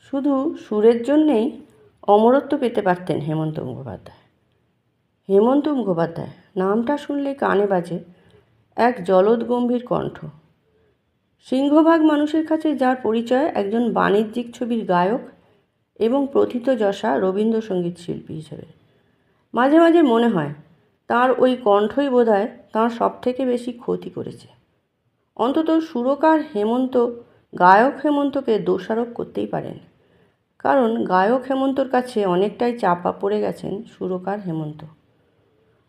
শুধু সুরের জন্যেই অমরত্ব পেতে পারতেন হেমন্ত মুখোপাধ্যায়। হেমন্ত মুখোপাধ্যায় নামটা শুনলে কানে বাজে এক জলদ গম্ভীর কণ্ঠ। সিংহভাগ মানুষের কাছে যার পরিচয় একজন বাণিজ্যিক ছবির গায়ক এবং প্রথিতযশা রবীন্দ্রসঙ্গীত শিল্পী হিসেবে। মাঝে মাঝে মনে হয় তার ওই কণ্ঠই বোধহয় তাঁর সবথেকে বেশি ক্ষতি করেছে। অন্তত সুরকার হেমন্ত গায়ক হেমন্তকে দোষারোপ করতেই পারেন, কারণ গায়ক হেমন্তর কাছে অনেকটাই চাপা পড়ে গেছেন সুরকার হেমন্ত।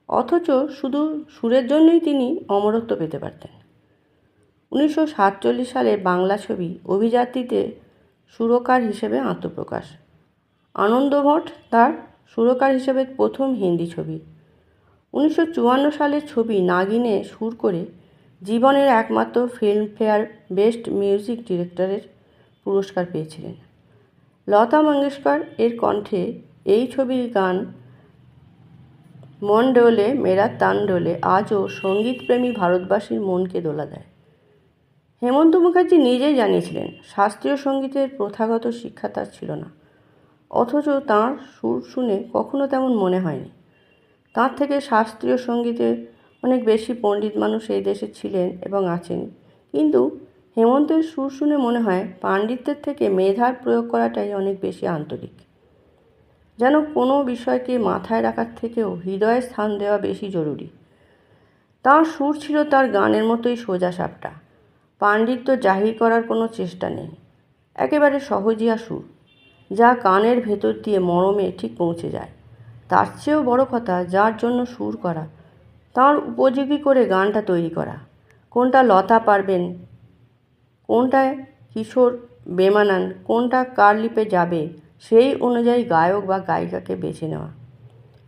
অথচ শুধু সুরের জন্যই তিনি অমরত্ব পেতে পারতেন। 1947 সালে বাংলা ছবি অভিযাত্রীতে সুরকার হিসেবে আত্মপ্রকাশ। আনন্দমঠ তার সুরকার হিসেবে প্রথম হিন্দি ছবি। 1954 সালের ছবি নাগিনে সুর করে জীবনের একমাত্র ফিল্মফেয়ার বেস্ট মিউজিক ডিরেক্টরের পুরস্কার পেয়েছিলেন। লতা মঙ্গেশকর এর কণ্ঠে এই ছবির গান মন ডোলে মেরা তান ডোলে আজও সঙ্গীতপ্রেমী ভারতবাসীর মনকে দোলা দেয়। হেমন্ত মুখার্জি নিজেই জানিয়েছিলেন শাস্ত্রীয় সঙ্গীতের প্রথাগত শিক্ষা তার ছিল না, অথচ তাঁর সুর শুনে কখনো তেমন মনে হয়নি। তার থেকে শাস্ত্রীয় সঙ্গীতে অনেক বেশি পণ্ডিত মানুষ এই দেশে ছিলেন এবং আছেন, কিন্তু হেমন্তের সুর শুনে মনে হয় পাণ্ডিত্যের থেকে মেধার প্রয়োগ করাটাই অনেক বেশি আন্তরিক। যেন কোনো বিষয়কে মাথায় রাখার থেকেও হৃদয়ে স্থান দেওয়া বেশি জরুরি। তাঁর সুর ছিল তার গানের মতোই সোজা সাপটা, পাণ্ডিত্য জাহির করার কোনো চেষ্টা নেই, একেবারে সহজিয়া সুর, যা কানের ভেতর দিয়ে মরমে ঠিক পৌঁছে যায়। তার চেয়েও বড় কথা, যার জন্য সুর করা, তার উপযোগী করে গানটা তৈরি করা। কোনটা লতা পারবেন, কোনটায় কিশোর বেমানান, কোনটা কার লিপে যাবে, সেই অনুযায়ী গায়ক বা গায়িকাকে বেছে নেওয়া।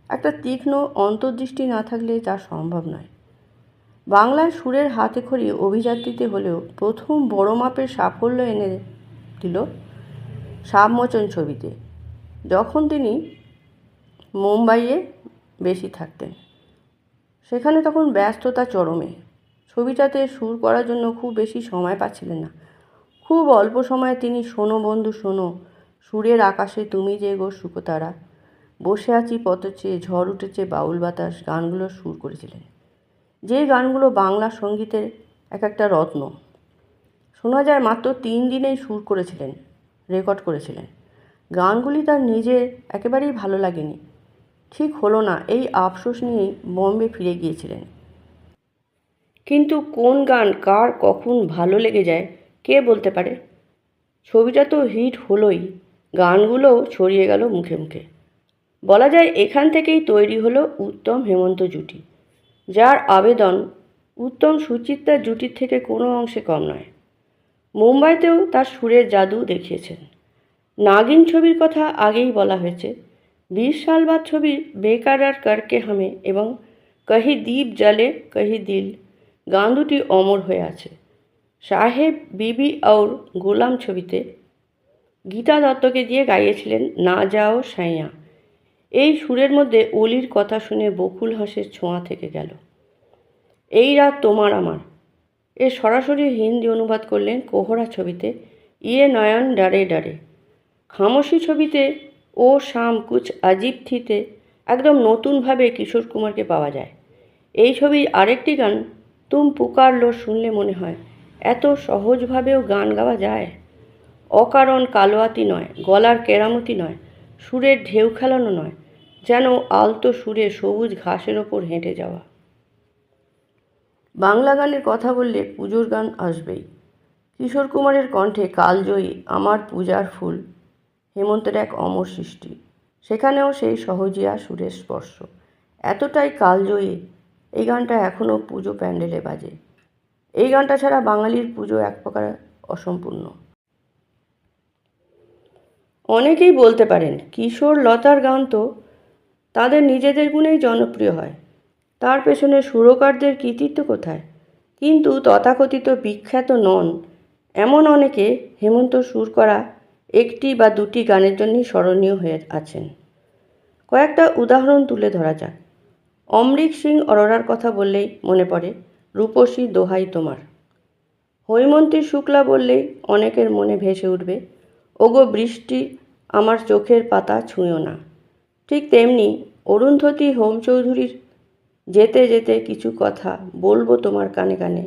একটা তীক্ষ্ণ অন্তর্দৃষ্টি না থাকলে তা সম্ভব নয়। বাংলার সুরের হাতেখড়ি অভিযাত্রীতে হলেও প্রথম বড় মাপের সাফল্য এনে দিল সাবমোচন ছবিতে, যখন তিনি মুম্বাইয়ে বেশি থাকতেন। সেখানে তখন ব্যস্ততা চরমে। ছবিটাতে সুর করার জন্য খুব বেশি সময় পাচ্ছিলেন না। খুব অল্প সময়ে তিনি শোনো বন্ধু শোনো, সুরের আকাশে তুমি যে গো শুকতারা, বসে আছি পথে, ঝড় উঠেছে বাউল বাতাস গানগুলোর সুর করেছিলেন, যে গানগুলো বাংলা সঙ্গীতের এক একটা রত্ন। শোনা যায় মাত্র 3 দিনেই সুর করেছিলেন, রেকর্ড করেছিলেন। গানগুলি তার নিজের একেবারেই ভালো লাগেনি, ঠিক হলো না, এই আফসোস নিয়েই বম্বে ফিরে গিয়েছিলেন। কিন্তু কোন গান কার কখন ভালো লেগে যায় কে বলতে পারে? ছবিটা তো হিট হলোই, গানগুলোও ছড়িয়ে গেল মুখে মুখে। বলা যায় এখান থেকেই তৈরি হলো উত্তম হেমন্ত জুটি, যার আবেদন উত্তম সুচিত্রার জুটির থেকে কোনো অংশে কম নয়। মুম্বাইতেও তার সুরের জাদু দেখিয়েছেন। নাগিন ছবির কথা আগেই বলা হয়েছে। 20 সাল বাদ ছবির বেকারার করকে হামে এবং কহি দ্বীপ জ্বলে কহি দিল গান দুটি অমর হয়ে আছে। সাহেব বিবি और গোলাম ছবিতে গীতা দত্তকে দিয়ে গাইয়েছিলেন না যাও সাইয়া। এই সুরের মধ্যে অলির কথা শুনে বকুল হাসের ছোঁয়া থেকে গেল। এই রাত তোমার আমার, এর সরাসরি হিন্দি অনুবাদ করলেন কোহরা ছবিতে ইয়ে নয়ন ডারে ডারে। খামোশি ছবিতে ও শাম কুছ আজিব থিতে একদম নতুনভাবে কিশোর কুমারকে পাওয়া যায়। এই ছবির আরেকটি গান তুম পুকার লো শুনলে মনে হয় এত সহজভাবেও গান গাওয়া যায়। অকারণ কালোয়াতি নয়, গলার কেরামতি নয়, সুরের ঢেউ খেলানো নয়, যেন আলতো সুরে সবুজ ঘাসের ওপর হেঁটে যাওয়া। বাংলা গানের কথা বললে পুজোর গান আসবেই। কিশোর কুমারের কণ্ঠে কালজয়ী আমার পূজার ফুল হেমন্তের এক অমর সৃষ্টি। সেখানেও সেই সহজিয়া সুরের স্পর্শ এতটাই কালজয়ী, এই গানটা এখনও পুজো প্যান্ডেলে বাজে। এই গানটা ছাড়া বাঙালির পুজো এক প্রকার অসম্পূর্ণ। অনেকেই বলতে পারেন কিশোর লতার গান তো তাদের নিজেদের গুণেই জনপ্রিয় হয়, তার পেছনে সুরকারদের কৃতিত্ব কোথায়? কিন্তু তথাকথিত বিখ্যাত নন এমন অনেকে হেমন্ত সুর করা একটি বা দুটি গানের জন্যই স্মরণীয় হয়ে আছেন। কয়েকটা উদাহরণ তুলে ধরা যাক। অমরিক সিং অরোরার কথা বললেই মনে পড়ে রূপসী দোহাই তোমার। হৈমন্তী শুক্লা বললেই অনেকের মনে ভেসে উঠবে ওগো বৃষ্টি আমার চোখের পাতা ছুঁয়ো না। ঠিক তেমনি অরুন্ধতী হোম চৌধুরীর যেতে যেতে কিছু কথা বলবো তোমার কানে কানে,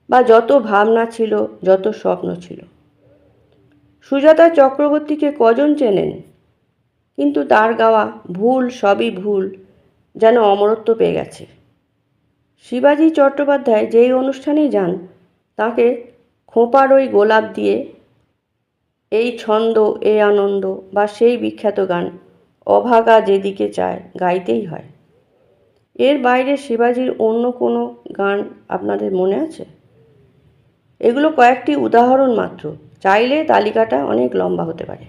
বা যত ভাবনা ছিল, যত স্বপ্ন ছিল। সুজাতা চক্রবর্তীকে কজন চেনেন? কিন্তু তার গাওয়া ভুল সবই ভুল যেন অমরত্ব পেয়ে গেছে। শিবাজি চট্টোপাধ্যায় যেই অনুষ্ঠানেই যান তাকে খোঁপার ওই গোলাপ দিয়ে এই ছন্দ এ আনন্দ বা সেই বিখ্যাত গান অভাগা যেদিকে চায় গাইতেই হয়। এর বাইরে শিবাজির অন্য কোনো গান আপনাদের মনে আছে? এগুলো কয়েকটি উদাহরণ মাত্র, চাইলে তালিকাটা অনেক লম্বা হতে পারে।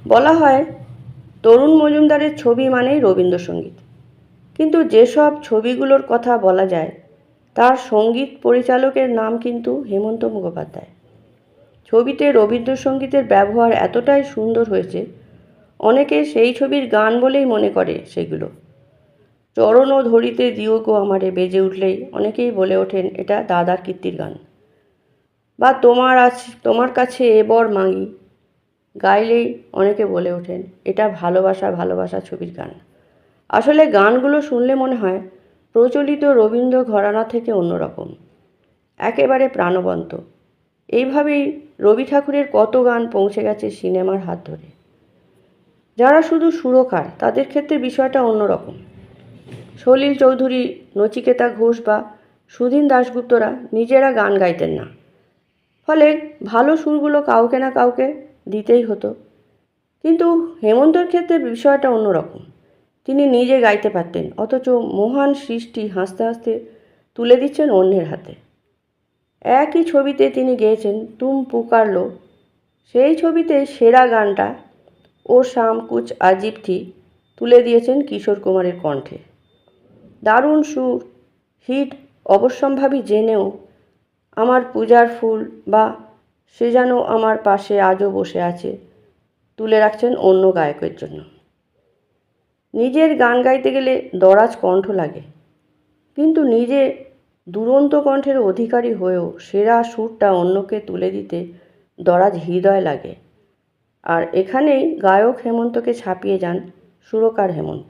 বলা হয় তরুণ মজুমদারের ছবি মানেই রবীন্দ্রসঙ্গীত, কিন্তু যেসব ছবিগুলোর কথা বলা যায় তার সঙ্গীত পরিচালকের নাম কিন্তু হেমন্ত মুখোপাধ্যায়। ছবিতে রবীন্দ্রসঙ্গীতের ব্যবহার এতটাই সুন্দর হয়েছে, অনেকে সেই ছবির গান বলেই মনে করে সেগুলো। চরণ ধরিতে দিও গো আমারে বেজে উঠলেই অনেকেই বলে ওঠেন এটা দাদার কীর্তির গান। বা তোমার কাছে এবার মাগি গাইলেই অনেকে বলে ওঠেন এটা ভালোবাসা ভালোবাসা ছবির গান। আসলে গানগুলো শুনলে মনে হয় প্রচলিত রবীন্দ্র ঘরানা থেকে অন্যরকম, একেবারে প্রাণবন্ত। এইভাবেই রবি ঠাকুরের কত গান পৌঁছে গেছে সিনেমার হাত ধরে। যারা শুধু সুরকার তাদের ক্ষেত্রে বিষয়টা অন্যরকম। সলিল চৌধুরী, নচিকেতা ঘোষ বা সুধীন দাশগুপ্তরা নিজেরা গান গাইতেন না, ফলে ভালো সুরগুলো কাউকে না কাউকে দিতেই হতো। কিন্তু হেমন্তর ক্ষেত্রে বিষয়টা অন্যরকম। তিনি নিজে গাইতে পারতেন, অথচ মহান সৃষ্টি হাসতে হাসতে তুলে দিচ্ছেন অন্যের হাতে। একই ছবিতে তিনি গেয়েছেন তুম পুকার লো, সেই ছবিতে সেরা গানটা ও শাম কুচ আজিব থি তুলে দিয়েছেন কিশোর কুমারের কণ্ঠে। দারুণ সুর, হিট অবশ্যম্ভাবী জেনেও আমার পূজার ফুল বা সে যেন আমার পাশে আজও বসে আছে তুলে রাখছেন অন্য গায়কের জন্য। নিজের গান গাইতে গেলে দরাজ কণ্ঠ লাগে, কিন্তু নিজে দুরন্ত কণ্ঠের অধিকারী হয়েও সেরা সুরটা অন্যকে তুলে দিতে দরাজ হৃদয় লাগে। আর এখানেই গায়ক হেমন্তকে ছাপিয়ে যান সুরকার হেমন্ত।